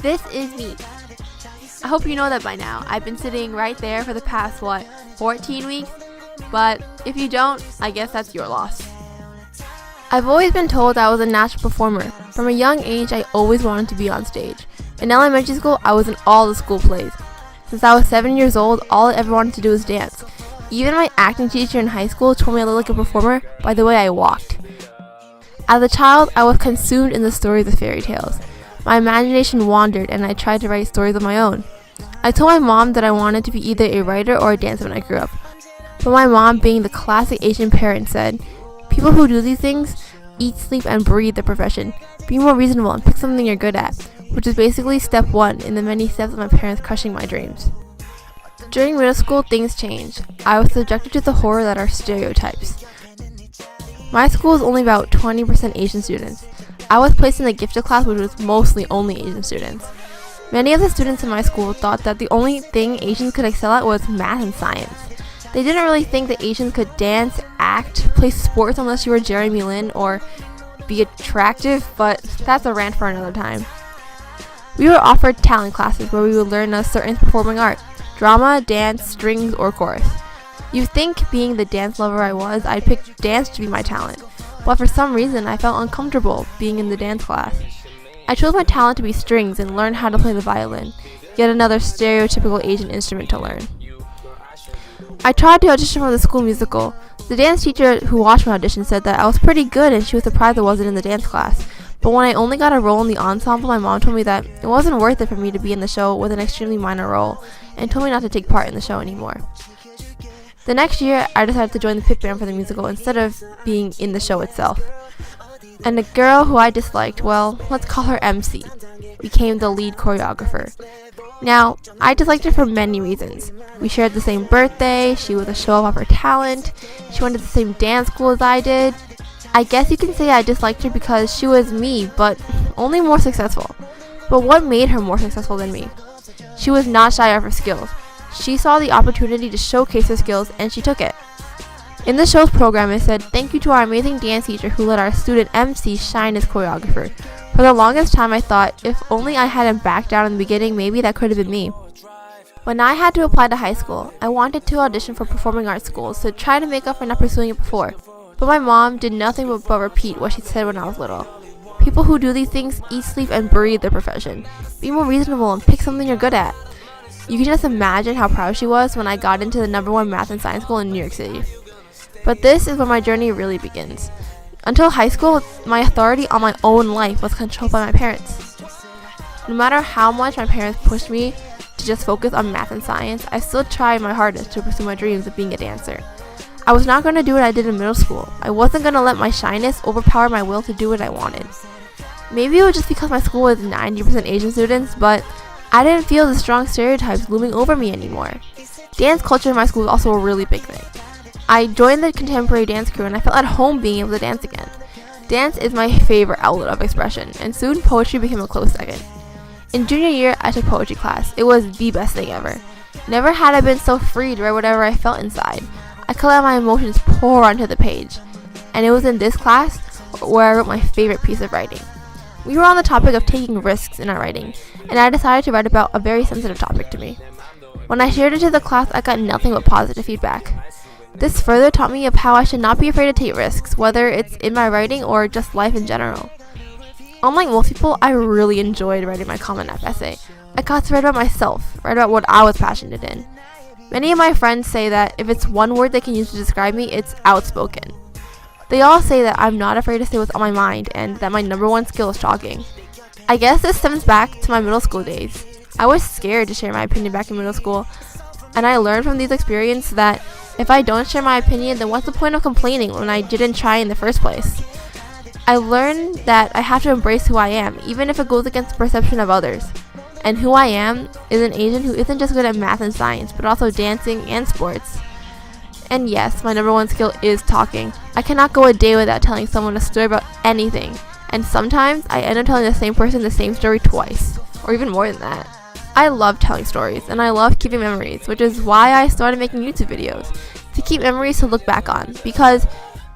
This is me. I hope you know that by now. I've been sitting right there for the past, 14 weeks? But if you don't, I guess that's your loss. I've always been told I was a natural performer. From a young age, I always wanted to be on stage. In elementary school, I was in all the school plays. Since I was 7 years old, all I ever wanted to do was dance. Even my acting teacher in high school told me I looked like a performer by the way I walked. As a child, I was consumed in the stories of fairy tales. My imagination wandered and I tried to write stories of my own. I told my mom that I wanted to be either a writer or a dancer when I grew up. But my mom, being the classic Asian parent, said, "People who do these things eat, sleep, and breathe their profession. Be more reasonable and pick something you're good at," which is basically step one in the many steps of my parents crushing my dreams. During middle school, things changed. I was subjected to the horror that are stereotypes. My school is only about 20% Asian students. I was placed in the gifted class, which was mostly only Asian students. Many of the students in my school thought that the only thing Asians could excel at was math and science. They didn't really think that Asians could dance, act, play sports unless you were Jeremy Lin, or be attractive, but that's a rant for another time. We were offered talent classes where we would learn a certain performing art: drama, dance, strings, or chorus. You'd think, being the dance lover I was, I'd pick dance to be my talent, but for some reason I felt uncomfortable being in the dance class. I chose my talent to be strings and learn how to play the violin, yet another stereotypical Asian instrument to learn. I tried to audition for the school musical. The dance teacher who watched my audition said that I was pretty good and she was surprised I wasn't in the dance class. But when I only got a role in the ensemble, my mom told me that it wasn't worth it for me to be in the show with an extremely minor role, and told me not to take part in the show anymore. The next year, I decided to join the pit band for the musical instead of being in the show itself. And the girl who I disliked, well, let's call her MC, became the lead choreographer. Now, I disliked her for many reasons. We shared the same birthday, she was a show off her talent, she went to the same dance school as I did. I guess you can say I disliked her because she was me, but only more successful. But what made her more successful than me? She was not shy of her skills. She saw the opportunity to showcase her skills and she took it. In the show's program, it said, "Thank you to our amazing dance teacher who let our student MC shine as choreographer." For the longest time, I thought, if only I hadn't backed down in the beginning, maybe that could have been me. When I had to apply to high school, I wanted to audition for performing arts schools to try to make up for not pursuing it before. But my mom did nothing but repeat what she said when I was little. People who do these things eat, sleep, and breathe their profession. Be more reasonable and pick something you're good at. You can just imagine how proud she was when I got into the #1 math and science school in New York City. But this is where my journey really begins. Until high school, my authority on my own life was controlled by my parents. No matter how much my parents pushed me to just focus on math and science, I still tried my hardest to pursue my dreams of being a dancer. I was not going to do what I did in middle school. I wasn't going to let my shyness overpower my will to do what I wanted. Maybe it was just because my school was 90% Asian students, but I didn't feel the strong stereotypes looming over me anymore. Dance culture in my school was also a really big thing. I joined the contemporary dance crew and I felt at home being able to dance again. Dance is my favorite outlet of expression, and soon poetry became a close second. In junior year, I took poetry class. It was the best thing ever. Never had I been so free to write whatever I felt inside. I could let my emotions pour onto the page. And it was in this class where I wrote my favorite piece of writing. We were on the topic of taking risks in our writing, and I decided to write about a very sensitive topic to me. When I shared it to the class, I got nothing but positive feedback. This further taught me of how I should not be afraid to take risks, whether it's in my writing or just life in general. Unlike most people, I really enjoyed writing my Common App essay. I got to write about myself, write about what I was passionate in. Many of my friends say that if it's one word they can use to describe me, it's outspoken. They all say that I'm not afraid to say what's on my mind and that my #1 skill is talking. I guess this stems back to my middle school days. I was scared to share my opinion back in middle school, and I learned from these experiences that if I don't share my opinion, then what's the point of complaining when I didn't try in the first place? I learned that I have to embrace who I am, even if it goes against the perception of others. And who I am is an Asian who isn't just good at math and science, but also dancing and sports. And yes, my #1 skill is talking. I cannot go a day without telling someone a story about anything. And sometimes I end up telling the same person the same story twice, or even more than that. I love telling stories, and I love keeping memories, which is why I started making YouTube videos, to keep memories to look back on. Because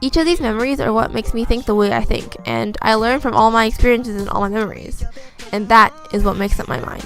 Each of these memories are what makes me think the way I think, and I learn from all my experiences and all my memories, and that is what makes up my mind.